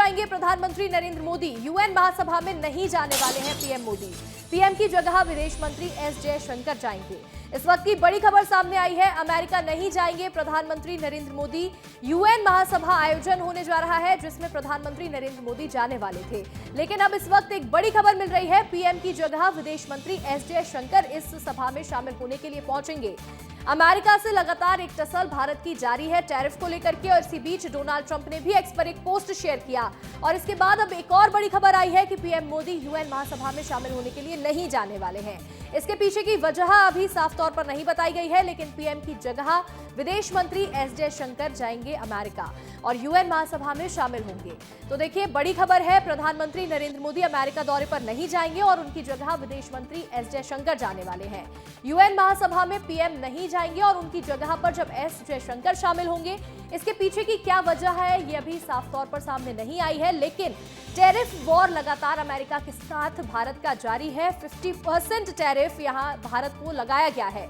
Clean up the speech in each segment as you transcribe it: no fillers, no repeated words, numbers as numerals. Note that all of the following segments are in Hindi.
जाएंगे प्रधानमंत्री नरेंद्र मोदी। यूएन महासभा में नहीं जाने वाले हैं पीएम मोदी। पीएम की जगह विदेश मंत्री एस जयशंकर जाएंगे। इस वक्त की बड़ी खबर सामने आई है, अमेरिका नहीं जाएंगे प्रधानमंत्री नरेंद्र मोदी। यूएन महासभा आयोजन होने जा रहा है जिसमें प्रधानमंत्री नरेंद्र मोदी जाने वाले थे, लेकिन अब इस वक्त एक बड़ी खबर मिल रही है, पीएम की जगह विदेश मंत्री एस जयशंकर इस सभा में शामिल होने के लिए पहुंचेंगे। अमेरिका से लगातार एक टसल भारत की जारी है टैरिफ को लेकर के, और इसी बीच डोनाल्ड ट्रंप ने भी एक्स पर एक पोस्ट शेयर किया और इसके बाद अब एक और बड़ी खबर आई है कि पीएम मोदी यूएन महासभा में शामिल होने के लिए नहीं जाने वाले हैं। इसके पीछे की वजह अभी साफ तौर पर नहीं बताई गई है, लेकिन पीएम की जगह विदेश मंत्री एस जयशंकर जाएंगे अमेरिका और यूएन महासभा में शामिल होंगे। तो देखिए, बड़ी खबर है, प्रधानमंत्री नरेंद्र मोदी अमेरिका दौरे पर नहीं जाएंगे और उनकी जगह विदेश मंत्री एस जयशंकर जाने वाले हैं। यूएन महासभा में पीएम नहीं जाएंगे और उनकी जगह पर जब एस जयशंकर शामिल होंगे, इसके पीछे की क्या वजह है ये अभी साफ तौर पर सामने नहीं आई है, लेकिन टैरिफ वॉर लगातार अमेरिका के साथ भारत का जारी है। 50% टैरिफ यहां भारत को लगाया गया है।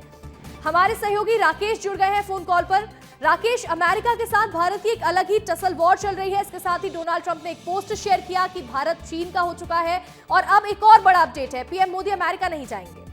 हमारे सहयोगी राकेश जुड़ गए हैं फोन कॉल पर। राकेश, अमेरिका के साथ भारत की एक अलग ही टसल वॉर चल रही है। इसके साथ ही डोनाल्ड ट्रंप ने एक पोस्ट शेयर किया कि भारत चीन का हो चुका है, और अब एक और बड़ा अपडेट है, पीएम मोदी अमेरिका नहीं जाएंगे।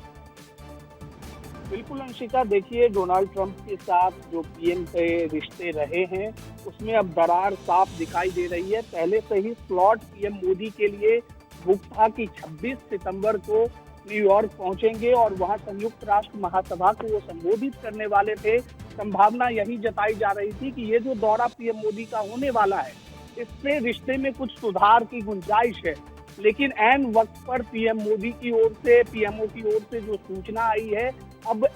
बिल्कुल अंशिका, देखिए, डोनाल्ड ट्रंप के साथ जो पीएम के रिश्ते रहे हैं उसमें अब दरार साफ दिखाई दे रही है। पहले से ही स्लॉट पीएम मोदी के लिए बुक था कि 26 सितंबर को न्यूयॉर्क पहुंचेंगे और वहां संयुक्त राष्ट्र महासभा को वो संबोधित करने वाले थे। संभावना यही जताई जा रही थी कि ये जो दौरा पीएम मोदी का होने वाला है, इससे रिश्ते में कुछ सुधार की गुंजाइश है। लेकिन ऐन वक्त पर पीएम मोदी की ओर से, पीएमओ की ओर से जो सूचना आई है, अब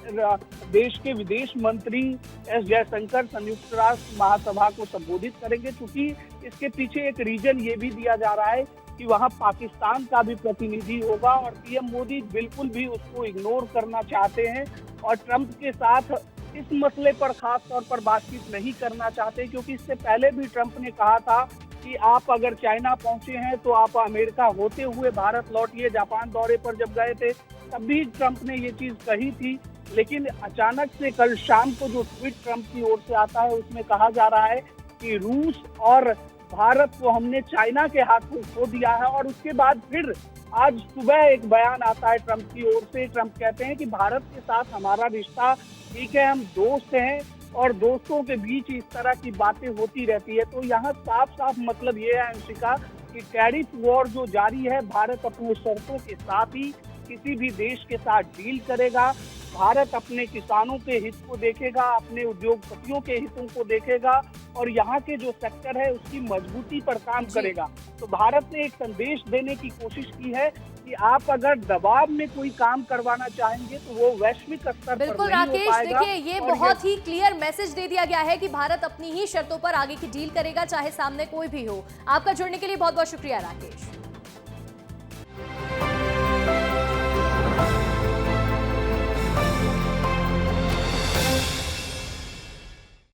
देश के विदेश मंत्री एस जयशंकर संयुक्त राष्ट्र महासभा को संबोधित करेंगे, क्योंकि इसके पीछे एक रीजन ये भी दिया जा रहा है कि वहां पाकिस्तान का भी प्रतिनिधि होगा और पीएम मोदी बिल्कुल भी उसको इग्नोर करना चाहते हैं और ट्रंप के साथ इस मसले पर खास तौर पर बातचीत नहीं करना चाहते, क्योंकि इससे पहले भी ट्रंप ने कहा था कि आप अगर चाइना पहुंचे हैं तो आप अमेरिका होते हुए भारत लौटिए। जापान दौरे पर जब गए थे तब भी ट्रंप ने ये चीज कही थी, लेकिन अचानक से कल शाम को जो ट्वीट ट्रंप की ओर से आता है उसमें कहा जा रहा है कि रूस और भारत को हमने चाइना के हाथों खो दिया है। और उसके बाद फिर आज सुबह एक बयान आता है ट्रंप की ओर से। ट्रंप कहते हैं कि भारत के साथ हमारा रिश्ता ठीक है, हम दोस्त हैं और दोस्तों के बीच इस तरह की बातें होती रहती है। तो यहाँ साफ साफ मतलब ये है अंशिका कि टैरिफ वॉर जो जारी है, भारत अपनी शर्तों के साथ ही किसी भी देश के साथ डील करेगा। भारत अपने किसानों के हित को देखेगा, अपने उद्योगपतियों के हितों को देखेगा और यहाँ के जो सेक्टर है उसकी मजबूती पर काम करेगा। तो भारत ने एक संदेश देने की कोशिश की है कि आप अगर दबाव में कोई काम करवाना चाहेंगे तो वो वैश्विक स्तर पर बिल्कुल नहीं हो राकेश, पाएगा। देखिए, ये बहुत ही क्लियर मैसेज दे दिया गया है कि भारत अपनी ही शर्तों पर आगे की डील करेगा, चाहे सामने कोई भी हो। आपका जुड़ने के लिए बहुत बहुत शुक्रिया राकेश।